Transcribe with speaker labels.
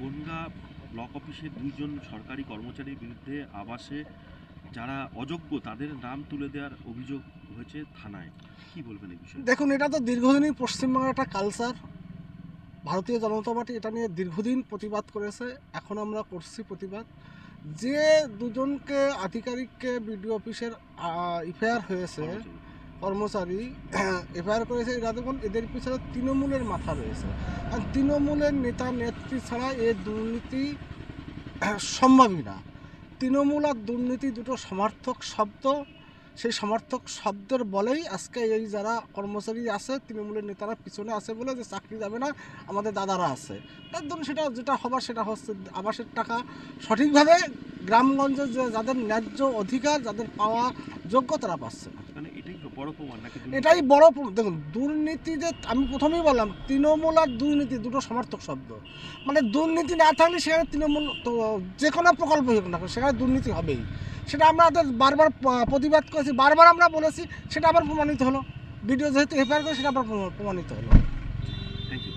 Speaker 1: Bongaon block অফিসের 2 জন সরকারি কর্মচারীর বিরুদ্ধে আবাসে যারা অযোগ্য তাদের নাম তুলে দেওয়ার অভিযোগ হয়েছে থানায়, কি বলবেন এই বিষয়ে?
Speaker 2: দেখুন, এটা তো দীর্ঘদিনই পশ্চিমবঙ্গের একটা কালচার। ভারতীয় জনতা পার্টি এটা নিয়ে দীর্ঘদিন প্রতিবাদ করেছে, এখন আমরা করছি প্রতিবাদ। যে দুজনকে আধিকারিককে বিডিও অফিসের এফআইআর হয়েছে, কর্মচারী এফআইআর করেছে, এরা দেখুন এদের পিছনে তৃণমূলের মাথা রয়েছে। আর তৃণমূলের নেতা নেত্রী ছাড়া এ দুর্নীতি সম্ভবই না। তৃণমূল আর দুর্নীতি দুটো সমার্থক শব্দ। সেই সমার্থক শব্দের বলেই আজকে এই যারা কর্মচারী আছে, তৃণমূলের নেতারা পিছনে আছে বলে যে চাকরি যাবে না, আমাদের দাদারা আছে, তার জন্য সেটা যেটা হবার সেটা হচ্ছে আবাসের টাকা সঠিকভাবে গ্রামগঞ্জে যে যাদের ন্যায্য অধিকার, যাদের পাওয়া যোগ্য, তারা পাচ্ছে না।
Speaker 1: মানে এটাই বড় প্রমাণ নাকি?
Speaker 2: এটাই বড় দেখুন, দুর্নীতি যে আমি প্রথমেই বললাম, তৃণমূল আর দুর্নীতি দুটো সমার্থক শব্দ। মানে দুর্নীতি না থাকলে সেখানে তৃণমূল তো যে কোনো প্রকল্প হোক না, সেখানে দুর্নীতি হবেই। সেটা আমরা বারবার প্রতিবাদ করেছি, বারবার আমরা বলেছি, সেটা আবার প্রমাণিত হলো। ভিডিও যেহেতু এফআইআর করে সেটা আবার প্রমাণিত হলো।
Speaker 1: Thank you.